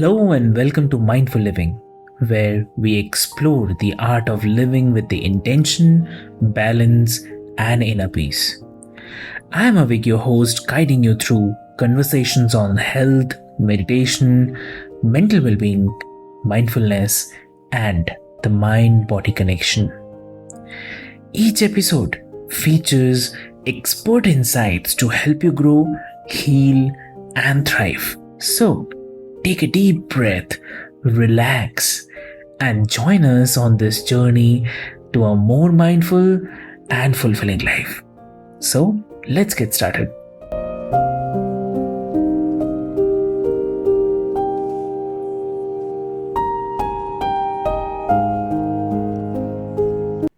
Hello and welcome to Mindful Living, where we explore the art of living with the intention, balance, and inner peace. I am Avik, your host, guiding you through conversations on health, meditation, mental well being, mindfulness, and the mind body connection. Each episode features expert insights to help you grow, heal, and thrive. So, take a deep breath, relax, and join us on this journey to a more mindful and fulfilling life. So, let's get started.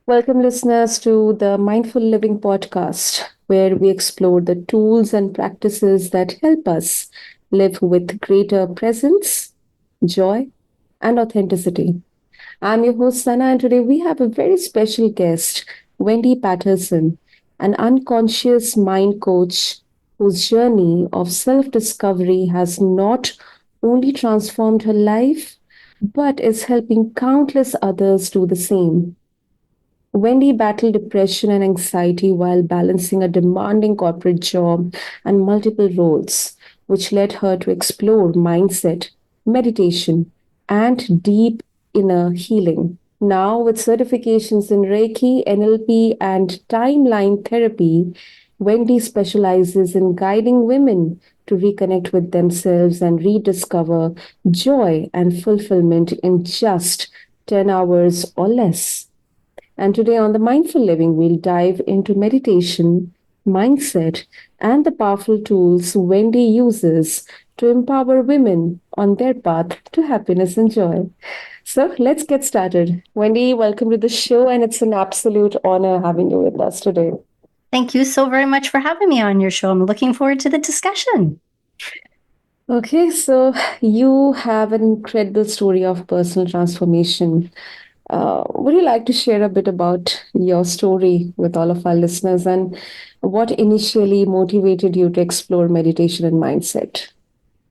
Welcome, listeners, to the Mindful Living podcast, where we explore the tools and practices that help us live with greater presence, joy, and authenticity. I'm your host, Sana, and today we have a very special guest, Wendy Patterson, an unconscious mind coach whose journey of self discovery has not only transformed her life, but is helping countless others do the same. Wendy battled depression and anxiety while balancing a demanding corporate job and multiple roles, which led her to explore mindset, meditation, and deep inner healing. Now, with certifications in Reiki, NLP, and timeline therapy, Wendy specializes in guiding women to reconnect with themselves and rediscover joy and fulfillment in just 10 hours or less. And today on the Mindful Living, we'll dive into meditation, mindset, and the powerful tools Wendy uses to empower women on their path to happiness and joy. So let's get started. Wendy, welcome to the show, and it's an absolute honor having you with us today. Thank you so very much for having me on your show. I'm looking forward to the discussion. Okay, so you have an incredible story of personal transformation. Would you like to share a bit about your story with all of our listeners and what initially motivated you to explore meditation and mindset?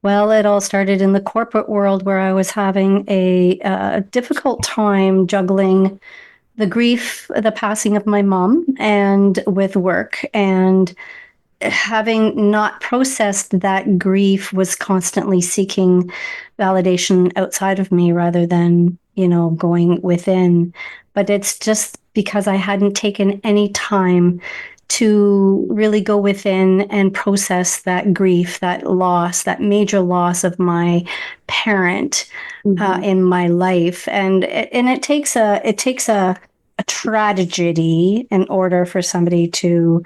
Well, it all started in the corporate world where I was having a difficult time juggling the grief, the passing of my mom, and with work. And having not processed that grief, was constantly seeking validation outside of me rather than, going within. But it's just because I hadn't taken any time to really go within and process that grief, that loss, that major loss of my parent in my life. And it takes a tragedy in order for somebody to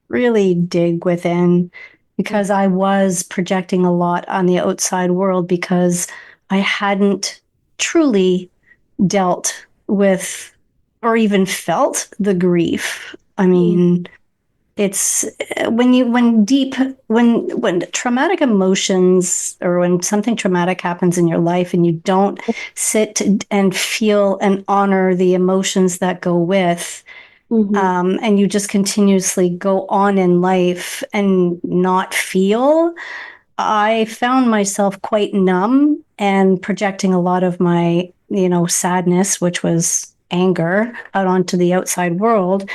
really dig within, because I was projecting a lot on the outside world because I hadn't truly dealt with or even felt the grief. I mean, it's when traumatic emotions, or when something traumatic happens in your life and you don't sit and feel and honor the emotions that go with, and you just continuously go on in life and not feel, I found myself quite numb and projecting a lot of my, sadness, which was anger, out onto the outside world,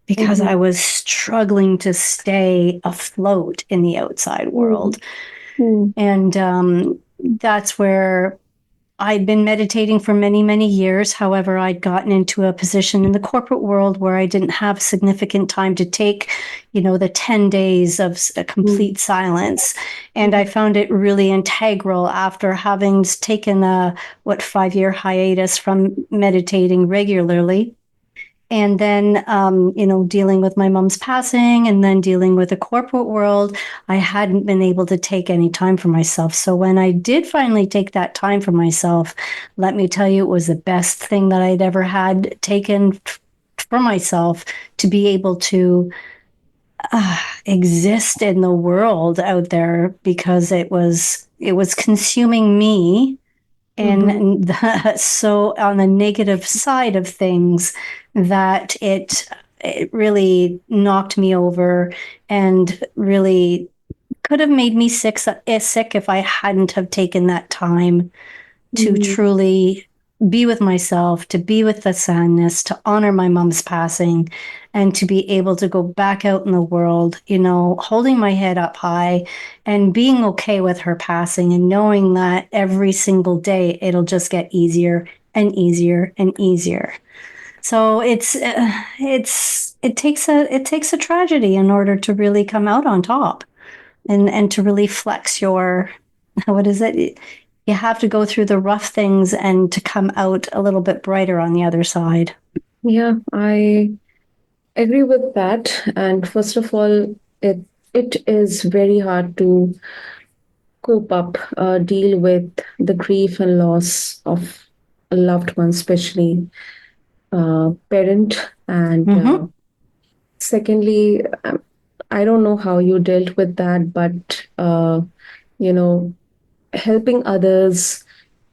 because I was struggling to stay afloat in the outside world. And that's where I'd been meditating for many, many years. However, I'd gotten into a position in the corporate world where I didn't have significant time to take, the 10 days of complete silence. And I found it really integral after having taken a 5-year hiatus from meditating regularly. And then, dealing with my mom's passing, and then dealing with the corporate world, I hadn't been able to take any time for myself. So when I did finally take that time for myself, let me tell you, it was the best thing that I'd ever had taken for myself, to be able to exist in the world out there, because it was consuming me. And so on the negative side of things, that it really knocked me over and really could have made me sick if I hadn't have taken that time to truly be with myself, to be with the sadness, to honor my mom's passing, and to be able to go back out in the world, holding my head up high and being okay with her passing and knowing that every single day it'll just get easier and easier and easier. So it takes a tragedy in order to really come out on top and to really flex your, what is it? You have to go through the rough things and to come out a little bit brighter on the other side. Yeah, I agree with that. And first of all, it is very hard to cope up, deal with the grief and loss of a loved one, especially parent. And secondly, I don't know how you dealt with that, but you know, helping others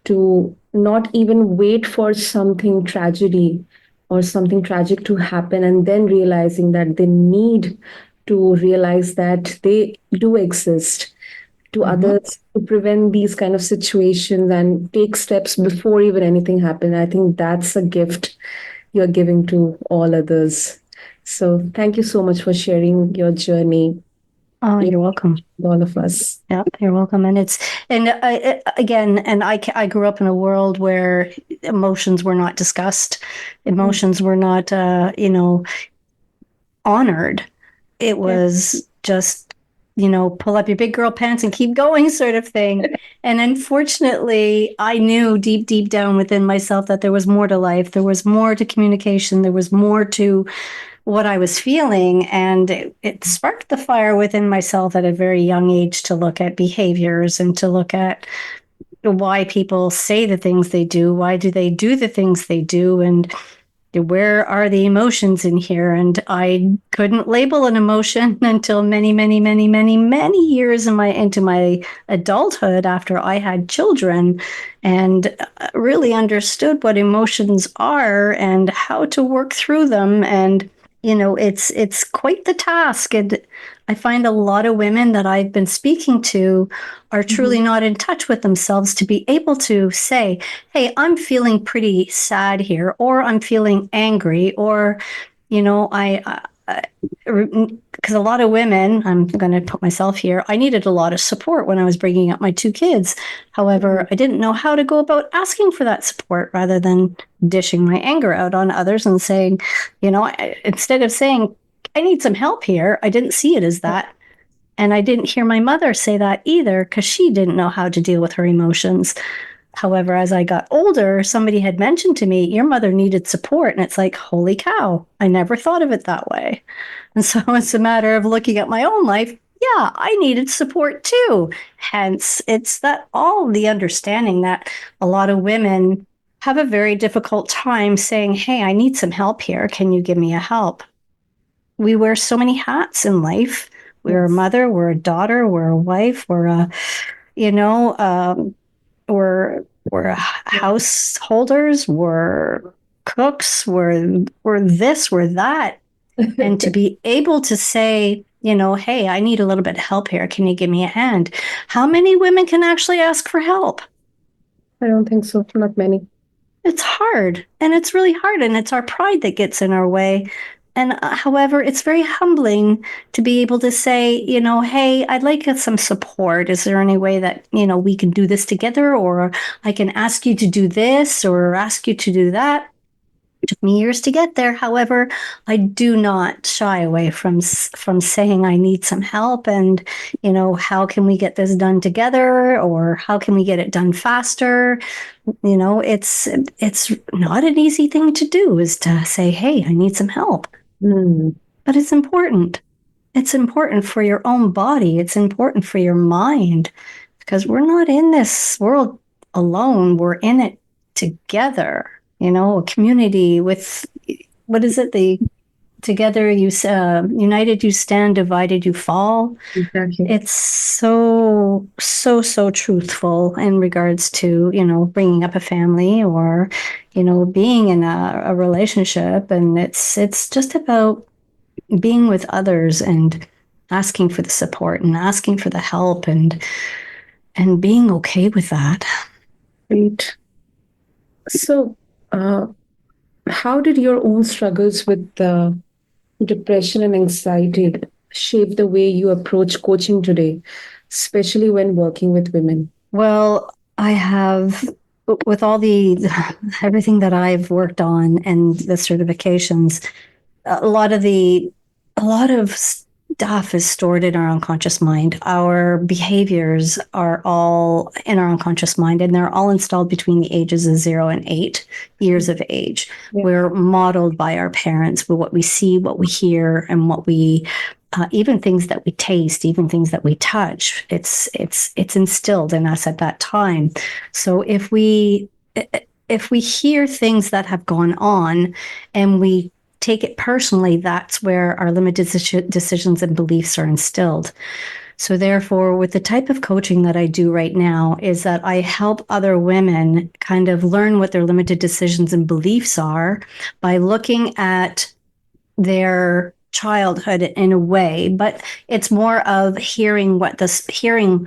to not even wait for something tragedy or something tragic to happen and then realizing that they need to realize that they do exist to others to prevent these kind of situations and take steps before even anything happens. I think that's a gift you're giving to all others. So thank you so much for sharing your journey. Oh, you're welcome. All of us. Yeah, you're welcome. And I grew up in a world where emotions were not discussed. Emotions were not, honored. It was just, pull up your big girl pants and keep going sort of thing. And unfortunately, I knew deep, deep down within myself that there was more to life. There was more to communication. There was more to what I was feeling. And it sparked the fire within myself at a very young age to look at behaviors and to look at why people say the things they do. Why do they do the things they do? And where are the emotions in here? And I couldn't label an emotion until many, many, many, many, many years into my adulthood after I had children and really understood what emotions are and how to work through them. And it's quite the task. And I find a lot of women that I've been speaking to are truly not in touch with themselves to be able to say, hey, I'm feeling pretty sad here, or I'm feeling angry, or, because a lot of women, I'm going to put myself here, I needed a lot of support when I was bringing up my two kids. However, I didn't know how to go about asking for that support rather than dishing my anger out on others and saying, instead of saying, I need some help here, I didn't see it as that. And I didn't hear my mother say that either because she didn't know how to deal with her emotions. However, as I got older, somebody had mentioned to me, your mother needed support. And it's like, holy cow, I never thought of it that way. And so it's a matter of looking at my own life. Yeah, I needed support too. Hence, it's that all the understanding that a lot of women have a very difficult time saying, hey, I need some help here. Can you give me a help? We wear so many hats in life. We're a mother, we're a daughter, we're a wife, we're a, we're householders, we're cooks, we're this, we're that. And to be able to say, hey, I need a little bit of help here. Can you give me a hand? How many women can actually ask for help? I don't think so. Not many. It's hard. And it's really hard. And it's our pride that gets in our way. And however, it's very humbling to be able to say, hey, I'd like some support. Is there any way that, we can do this together? Or I can ask you to do this or ask you to do that. It took me years to get there. However, I do not shy away from saying I need some help and, how can we get this done together or how can we get it done faster? It's not an easy thing to do is to say, hey, I need some help. But it's important. It's important for your own body. It's important for your mind because we're not in this world alone. We're in it together. A community with, what is it? Together you, united you stand, divided you fall. Exactly. It's so truthful in regards to, bringing up a family or, being in a relationship. And it's just about being with others and asking for the support and asking for the help and being okay with that. Great. So, how did your own struggles with depression and anxiety shape the way you approach coaching today, especially when working with women? Well, I have, with all the everything that I've worked on and the certifications, a lot of stuff is stored in our unconscious mind. Our behaviors are all in our unconscious mind, and they're all installed between the ages of 0 and 8 years of age. Yeah. We're modeled by our parents with what we see, what we hear, and what we even things that we taste, even things that we touch. It's instilled in us at that time. So if we hear things that have gone on and we take it personally, that's where our limited decisions and beliefs are instilled. So therefore, with the type of coaching that I do right now is that I help other women kind of learn what their limited decisions and beliefs are by looking at their childhood in a way, but it's more of hearing them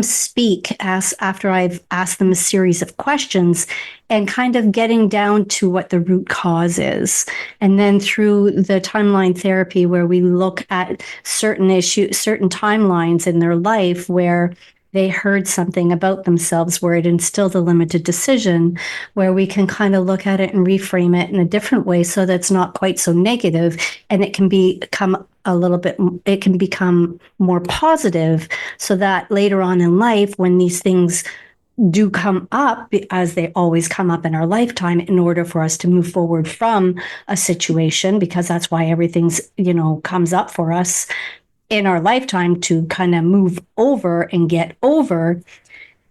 speak after I've asked them a series of questions and kind of getting down to what the root cause is. And then through the timeline therapy, where we look at certain timelines in their life where they heard something about themselves where it instilled a limited decision, where we can kind of look at it and reframe it in a different way so that's not quite so negative, and it can become more positive, so that later on in life, when these things do come up, as they always come up in our lifetime, in order for us to move forward from a situation, because that's why everything's, comes up for us in our lifetime to kind of move over and get over,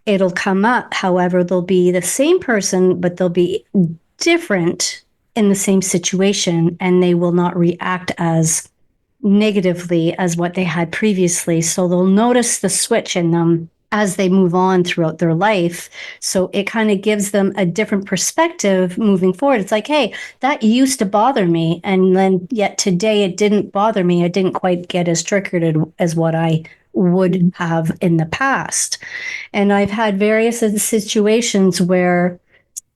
it'll come up. However, they'll be the same person, but they'll be different in the same situation, and they will not react as negatively as what they had previously. So they'll notice the switch in them as they move on throughout their life. So it kind of gives them a different perspective moving forward. It's like, hey, that used to bother me, and then yet today it didn't bother me. I didn't quite get as triggered as what I would have in the past. And I've had various situations where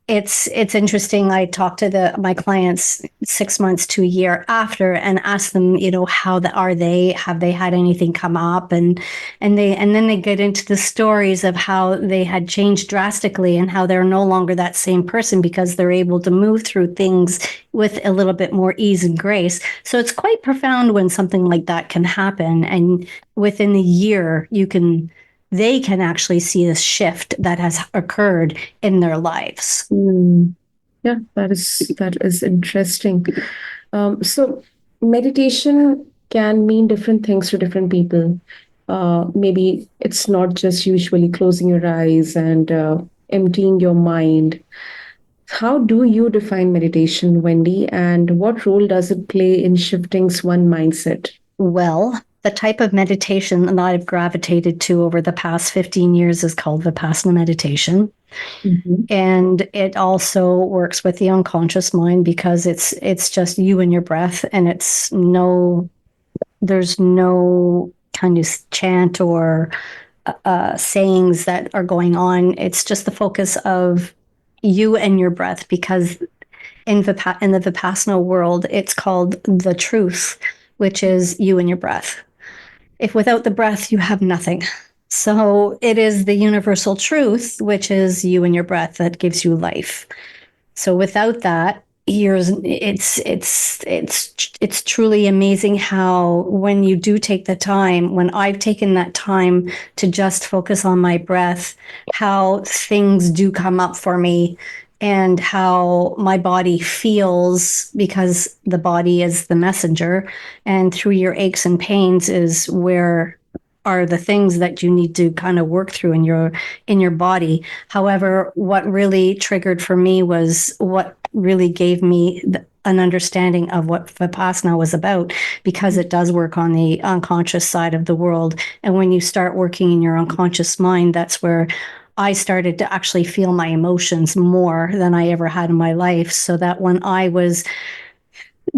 it's interesting. I talk to my clients 6 months to a year after and ask them, how have they had anything come up, and then they get into the stories of how they had changed drastically and how they're no longer that same person because they're able to move through things with a little bit more ease and grace. So it's quite profound when something like that can happen, and within a year they can actually see a shift that has occurred in their lives. Yeah, that is interesting. So meditation can mean different things to different people. Maybe it's not just usually closing your eyes and emptying your mind. How do you define meditation, Wendy, and what role does it play in shifting one's mindset? Well, the type of meditation that I've gravitated to over the past 15 years is called Vipassana meditation. Mm-hmm. And it also works with the unconscious mind because it's just you and your breath, and there's no kind of chant or sayings that are going on. It's just the focus of you and your breath, because in the Vipassana world, it's called the truth, which is you and your breath. If without the breath, you have nothing. So it is the universal truth, which is you and your breath, that gives you life. So without that, it's truly amazing how when you do take the time, when I've taken that time to just focus on my breath, how things do come up for me and how my body feels, because the body is the messenger, and through your aches and pains is where are the things that you need to kind of work through in your body. However, what really triggered for me was what really gave me an understanding of what Vipassana was about, because it does work on the unconscious side of the world. And when you start working in your unconscious mind, that's where I started to actually feel my emotions more than I ever had in my life. So that when I was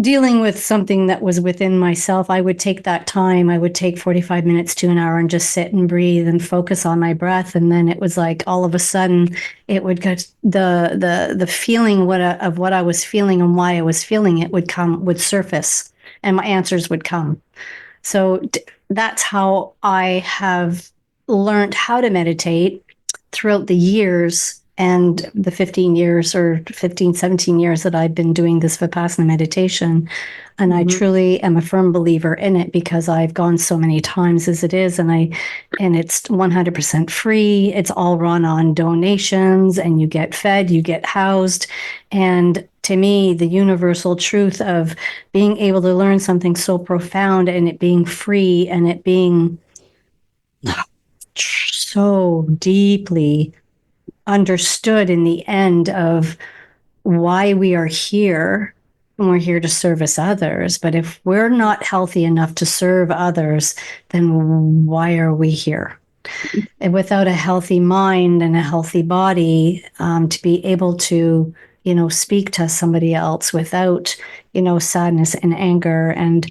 dealing with something that was within myself, I would take that time. I would take 45 minutes to an hour and just sit and breathe and focus on my breath. And then it was like all of a sudden it would get the feeling of what I was feeling and why I was feeling it would surface, and my answers would come. So that's how I have learned how to meditate throughout the years, and the 15 years or 15, 17 years that I've been doing this Vipassana meditation. And I truly am a firm believer in it because I've gone so many times as it is. And it's 100% free. It's all run on donations, and you get fed, you get housed. And to me, the universal truth of being able to learn something so profound and it being free and it being so deeply understood in the end of why we are here, and we're here to service others. But if we're not healthy enough to serve others, then why are we here? And without a healthy mind and a healthy body, to be able to, speak to somebody else without, sadness and anger, and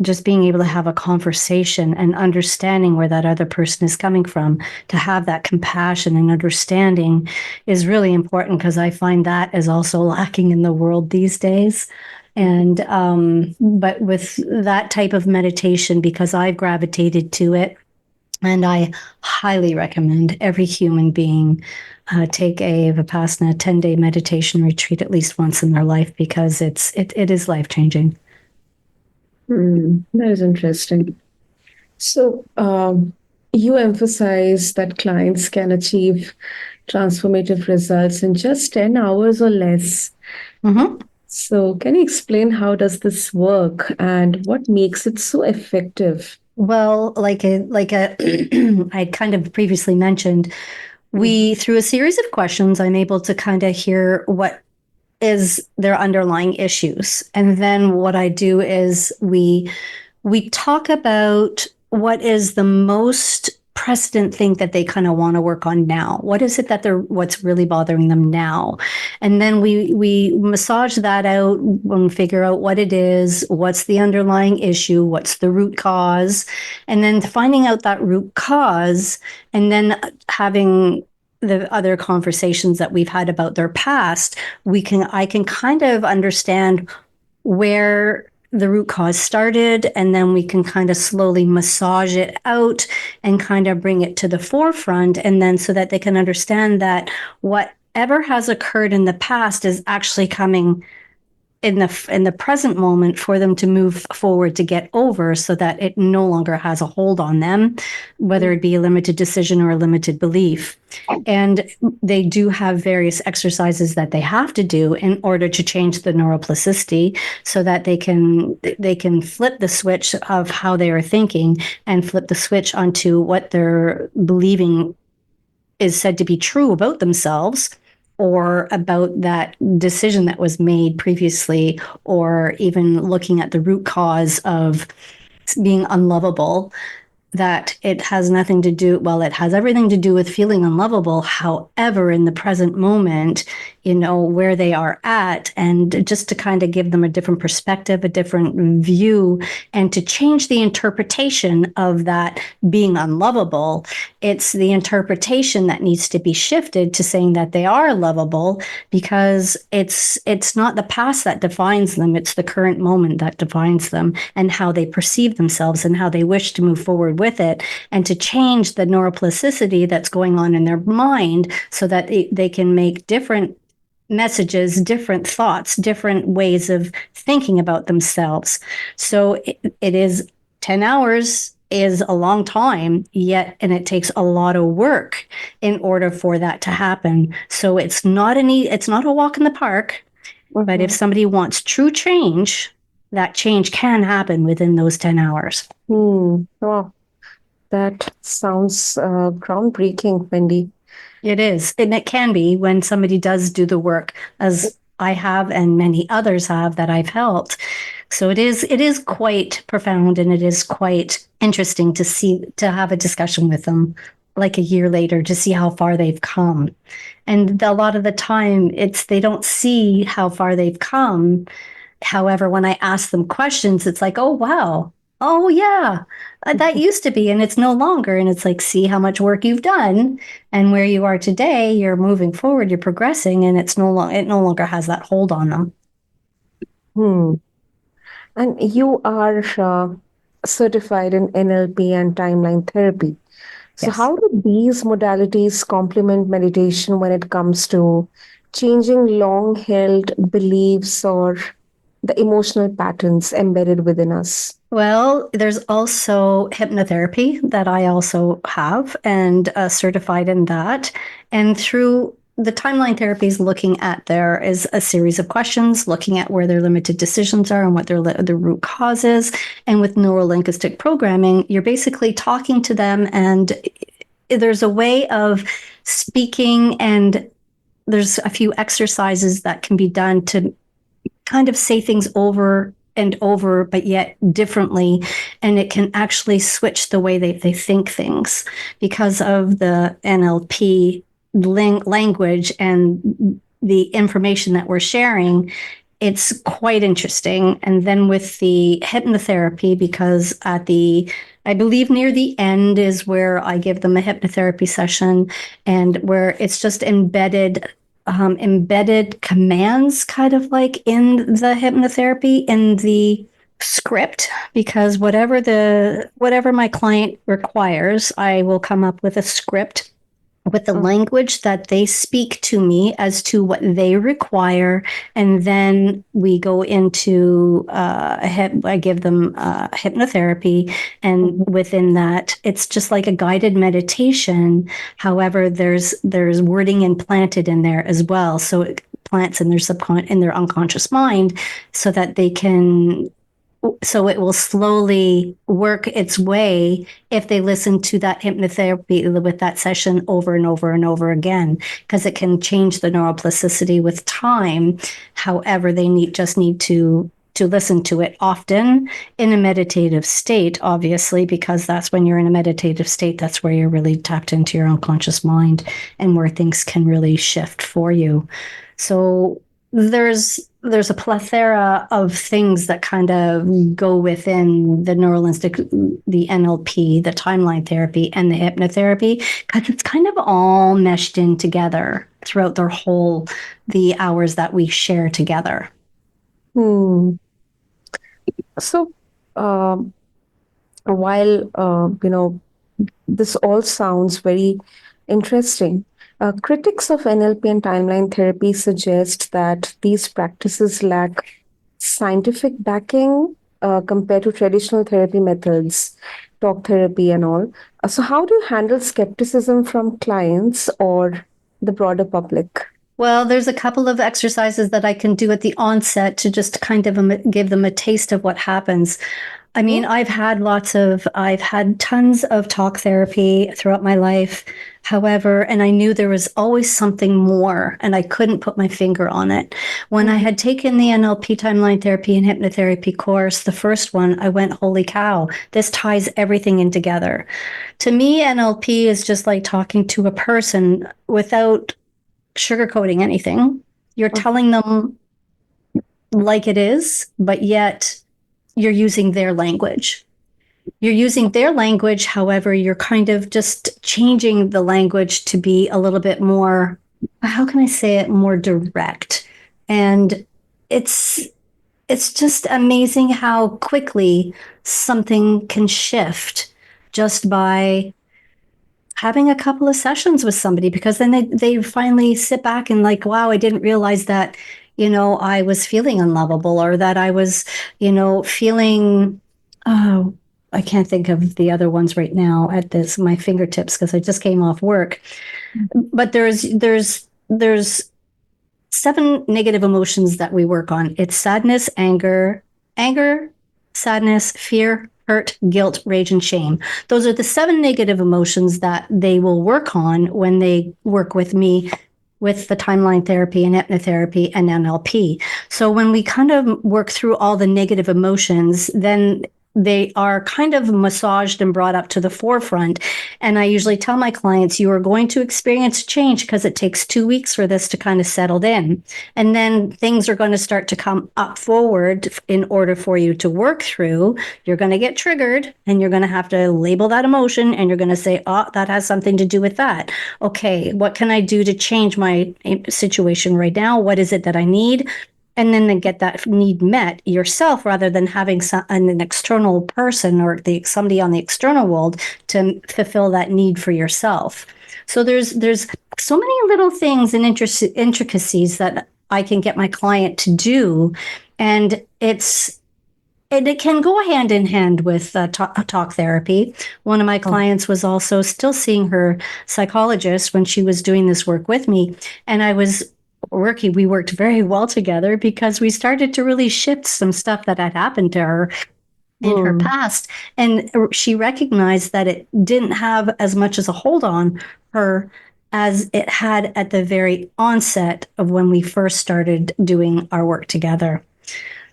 just being able to have a conversation and understanding where that other person is coming from, to have that compassion and understanding is really important, because I find that is also lacking in the world these days. And but with that type of meditation, because I've gravitated to it, and I highly recommend every human being take a Vipassana 10-day meditation retreat at least once in their life, because it is life-changing. That is interesting. So, you emphasize that clients can achieve transformative results in just 10 hours or less. So, can you explain how does this work and what makes it so effective? Well, I kind of previously mentioned, through a series of questions, I'm able to kind of hear what is their underlying issues. And then what I do is we talk about what is the most precedent thing that they kind of want to work on now. What is it what's really bothering them now? And then we massage that out and figure out what it is, what's the underlying issue, what's the root cause, and then finding out that root cause, and then having the other conversations that we've had about their past, I can kind of understand where the root cause started, and then we can kind of slowly massage it out and kind of bring it to the forefront, and then so that they can understand that whatever has occurred in the past is actually coming in the present moment for them to move forward to get over, so that it no longer has a hold on them, whether it be a limited decision or a limited belief. And they do have various exercises that they have to do in order to change the neuroplasticity, so that they can flip the switch of how they are thinking and flip the switch onto what they're believing is said to be true about themselves, or about that decision that was made previously, or even looking at the root cause of being unlovable, that it has nothing to do, well, it has everything to do with feeling unlovable. However, in the present moment, where they are at, and just to kind of give them a different perspective, a different view, and to change the interpretation of that being unlovable. It's the interpretation that needs to be shifted to saying that they are lovable, because it's not the past that defines them, it's the current moment that defines them, and how they perceive themselves and how they wish to move forward with it, and to change the neuroplasticity that's going on in their mind, so that they can make different messages, different thoughts, different ways of thinking about themselves. So it is 10 hours is a long time, and it takes a lot of work in order for that to happen. So it's not a walk in the park, but if somebody wants true change, that change can happen within those 10 hours. Wow. That sounds groundbreaking, Wendy. It is. And it can be when somebody does do the work, as I have and many others have that I've helped. So it is quite profound, and it is quite interesting to have a discussion with them like a year later to see how far they've come. And a lot of the time they don't see how far they've come However, when I ask them questions, it's like, oh, wow. Oh, yeah, that used to be, and it's no longer. And it's like, see how much work you've done and where you are today. You're moving forward, you're progressing, and it no longer has that hold on them. Hmm. And you are certified in NLP and timeline therapy. So, Yes. how do these modalities complement meditation when it comes to changing long held beliefs or the emotional patterns embedded within us? Well, there's also hypnotherapy that I also have and certified in that. And through the timeline therapies, looking at there is a series of questions, looking at where their limited decisions are and what the root cause is. And with neurolinguistic programming, you're basically talking to them, and there's a way of speaking, and there's a few exercises that can be done to kind of say things over and over, but yet differently. And it can actually switch the way they think things because of the NLP language and the information that we're sharing. It's quite interesting. And then with the hypnotherapy, because I believe near the end is where I give them a hypnotherapy session, and where it's just embedded commands, kind of like in the hypnotherapy, in the script, because whatever my client requires, I will come up with a script with the language that they speak to me as to what they require. And then we go into I give them hypnotherapy. And within that, it's just like a guided meditation. However, there's wording implanted in there as well. So it plants in their unconscious mind so that it will slowly work its way if they listen to that hypnotherapy with that session over and over and over again, because it can change the neuroplasticity with time. However, they need to listen to it often in a meditative state, obviously, because that's when you're in a meditative state, that's where you're really tapped into your unconscious mind and where things can really shift for you. So there's a plethora of things that kind of go within the the NLP, the timeline therapy, and the hypnotherapy, because it's kind of all meshed in together throughout the hours that we share together. So, while this all sounds very interesting, critics of NLP and timeline therapy suggest that these practices lack scientific backing compared to traditional therapy methods, talk therapy, and all. So, how do you handle skepticism from clients or the broader public? Well, there's a couple of exercises that I can do at the onset to just kind of give them a taste of what happens. I mean, I've had tons of talk therapy throughout my life. However, and I knew there was always something more, and I couldn't put my finger on it. When I had taken the NLP timeline therapy and hypnotherapy course, the first one, I went, holy cow, this ties everything in together. To me, NLP is just like talking to a person without sugarcoating anything. You're telling them like it is, but yet you're using their language. You're using their language, however, you're kind of just changing the language to be a little bit more, how can I say it, more direct. And it's just amazing how quickly something can shift just by having a couple of sessions with somebody, because then they finally sit back and like, wow, I didn't realize that, I was feeling unlovable, or that I was, feeling, oh, I can't think of the other ones right now at my fingertips, because I just came off work. But there's 7 negative emotions that we work on. It's sadness, anger, sadness, fear, hurt, guilt, rage, and shame. Those are the 7 negative emotions that they will work on when they work with me with the timeline therapy and hypnotherapy and NLP. So when we kind of work through all the negative emotions, then they are kind of massaged and brought up to the forefront. And I usually tell my clients, you are going to experience change because it takes 2 weeks for this to kind of settle in. And then things are going to start to come up forward in order for you to work through. You're going to get triggered and you're going to have to label that emotion and you're going to say, oh, that has something to do with that. Okay, what can I do to change my situation right now? What is it that I need? And then get that need met yourself rather than having an external person or somebody on the external world to fulfill that need for yourself. So there's so many little things and intricacies that I can get my client to do, and it can go hand in hand with talk therapy. One of my clients was also still seeing her psychologist when she was doing this work with me, and we worked very well together because we started to really shift some stuff that had happened to her in her past. And she recognized that it didn't have as much as a hold on her as it had at the very onset of when we first started doing our work together.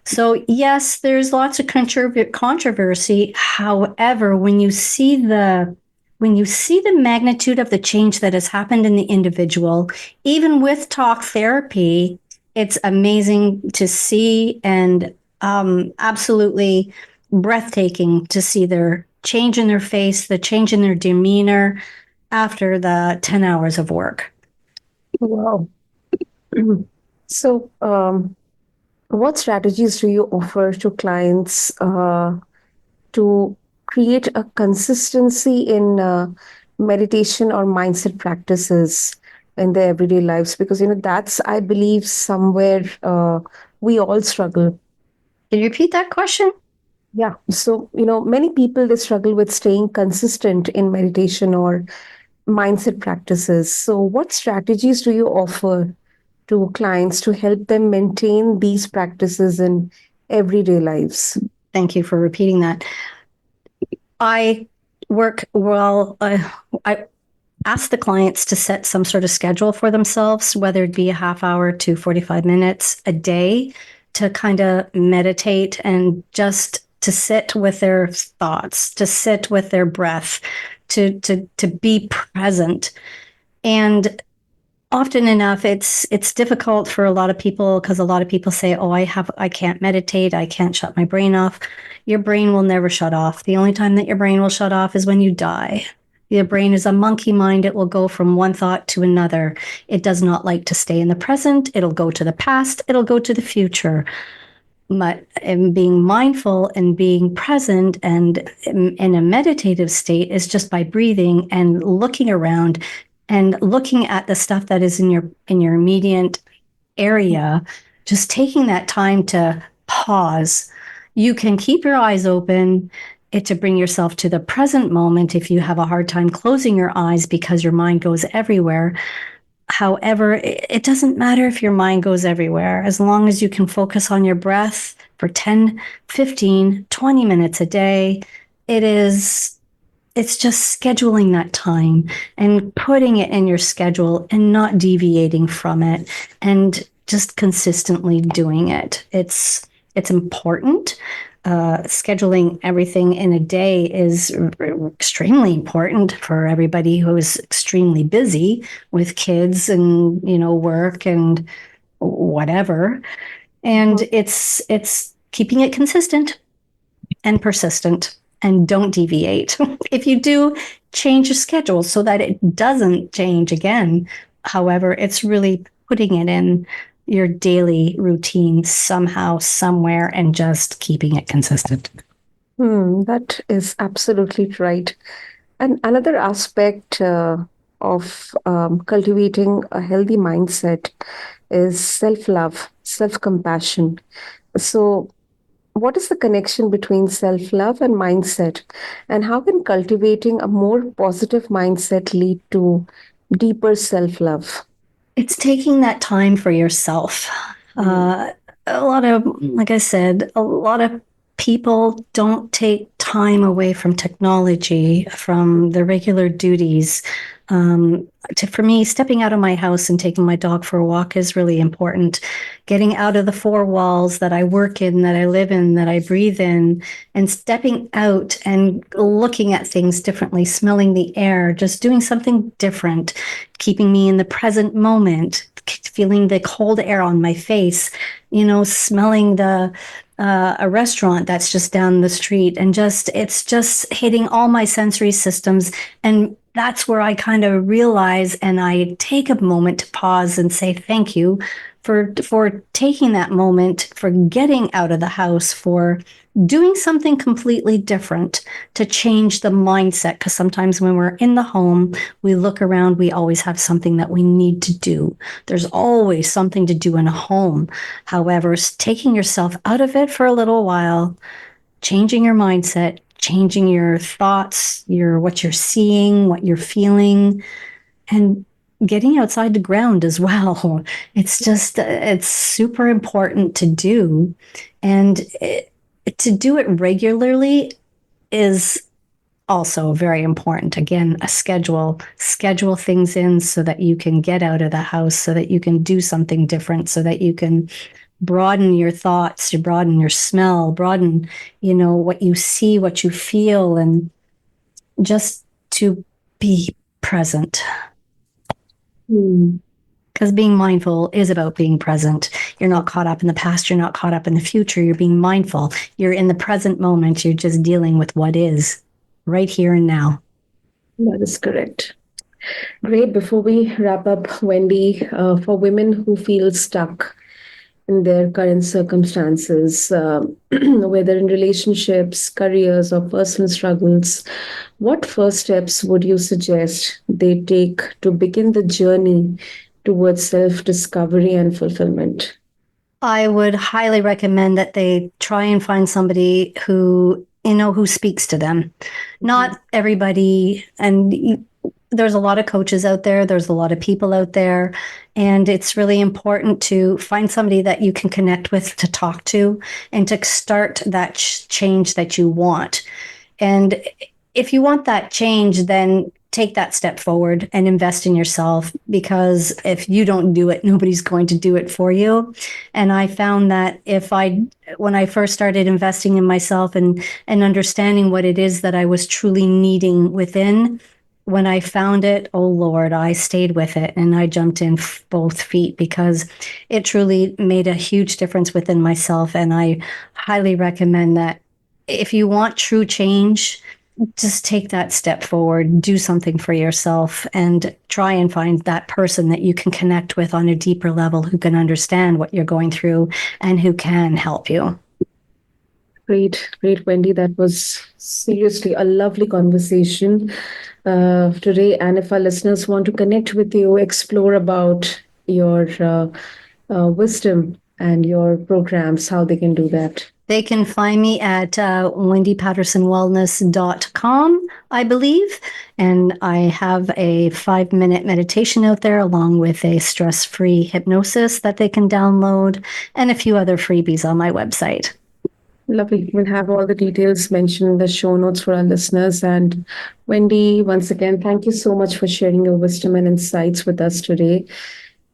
So yes, there's lots of controversy. However, when you see the magnitude of the change that has happened in the individual, even with talk therapy, it's amazing to see and absolutely breathtaking to see their change in their face, the change in their demeanor after the 10 hours of work. Wow. So, what strategies do you offer to clients to create a consistency in meditation or mindset practices in their everyday lives? Because, that's, I believe, somewhere we all struggle. Can you repeat that question? Yeah. So, many people, they struggle with staying consistent in meditation or mindset practices. So, what strategies do you offer to clients to help them maintain these practices in everyday lives? Thank you for repeating that. I ask the clients to set some sort of schedule for themselves, whether it be a half hour to 45 minutes a day, to kind of meditate and just to sit with their thoughts, to sit with their breath, to be present. And often enough, it's difficult for a lot of people because a lot of people say, oh, I can't meditate, I can't shut my brain off. Your brain will never shut off. The only time that your brain will shut off is when you die. Your brain is a monkey mind. It will go from one thought to another. It does not like to stay in the present. It'll go to the past. It'll go to the future. But in being mindful and being present and in a meditative state is just by breathing and looking around and looking at the stuff that is in your immediate area, just taking that time to pause. You can keep your eyes open to bring yourself to the present moment if you have a hard time closing your eyes because your mind goes everywhere. However, it doesn't matter if your mind goes everywhere, as long as you can focus on your breath for 10, 15, 20 minutes a day. It's just scheduling that time and putting it in your schedule and not deviating from it and just consistently doing it. It's important. Scheduling everything in a day is extremely important for everybody who is extremely busy with kids and work and whatever. And it's keeping it consistent and persistent, and don't deviate. If you do, change your schedule so that it doesn't change again. However, it's really putting it in your daily routine somehow, somewhere, and just keeping it consistent. That is absolutely right. And another aspect of cultivating a healthy mindset is self-love, self-compassion. So, what is the connection between self-love and mindset? And how can cultivating a more positive mindset lead to deeper self-love? It's taking that time for yourself. A lot of, like I said, a lot of people don't take time away from technology, from the regular duties. For me, stepping out of my house and taking my dog for a walk is really important. Getting out of the four walls that I work in, that I live in, that I breathe in, and stepping out and looking at things differently, smelling the air, just doing something different, keeping me in the present moment, feeling the cold air on my face, smelling a restaurant that's just down the street, and it's just hitting all my sensory systems. And that's where I kind of realize, and I take a moment to pause and say thank you for taking that moment, for getting out of the house, for doing something completely different to change the mindset. Because sometimes when we're in the home, we look around, we always have something that we need to do. There's always something to do in a home. However, taking yourself out of it for a little while, changing your mindset, changing your thoughts, what you're seeing, what you're feeling, and getting outside the ground as well. It's super important to do. And to do it regularly is also very important. Again, schedule things in so that you can get out of the house, so that you can do something different, so that you can broaden your thoughts, you broaden your smell, broaden, what you see, what you feel, and just to be present. Because being mindful is about being present. You're not caught up in the past. You're not caught up in the future. You're being mindful. You're in the present moment. You're just dealing with what is right here and now. That is correct. Great. Before we wrap up, Wendy, for women who feel stuck in their current circumstances, whether in relationships, careers, or personal struggles, what first steps would you suggest they take to begin the journey towards self-discovery and fulfillment? I would highly recommend that they try and find somebody who speaks to them. Not everybody, and there's a lot of coaches out there, there's a lot of people out there, and it's really important to find somebody that you can connect with, to talk to, and to start that change that you want. And if you want that change, then take that step forward and invest in yourself, because if you don't do it, nobody's going to do it for you. And I found that when I first started investing in myself and understanding what it is that I was truly needing within, when I found it, oh Lord, I stayed with it and I jumped in both feet, because it truly made a huge difference within myself. And I highly recommend that if you want true change, just take that step forward, do something for yourself, and try and find that person that you can connect with on a deeper level, who can understand what you're going through and who can help you. Great, Wendy. That was seriously a lovely conversation today. And if our listeners want to connect with you, explore about your wisdom and your programs, how they can do that. They can find me at wendypattersonwellness.com, I believe. And I have a 5-minute meditation out there, along with a stress-free hypnosis that they can download, and a few other freebies on my website. Lovely. We'll have all the details mentioned in the show notes for our listeners. And Wendy, once again, thank you so much for sharing your wisdom and insights with us today.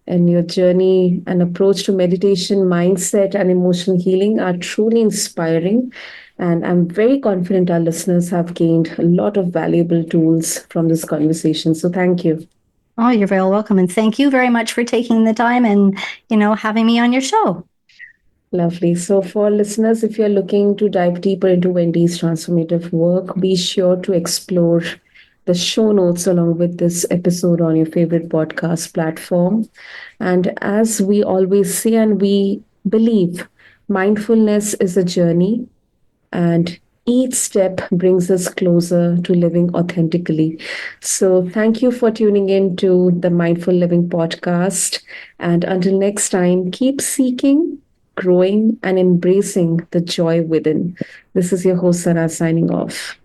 And your journey and approach to meditation, mindset, and emotional healing are truly inspiring. And I'm very confident our listeners have gained a lot of valuable tools from this conversation. So thank you. Oh, you're very welcome. And thank you very much for taking the time and, having me on your show. Lovely. So for listeners, if you're looking to dive deeper into Wendy's transformative work, be sure to explore the show notes along with this episode on your favorite podcast platform. And as we always say, and we believe, mindfulness is a journey, and each step brings us closer to living authentically. So thank you for tuning in to the Mindful Living podcast. And until next time, keep seeking, growing, and embracing the joy within. This is your host, Sarah, signing off.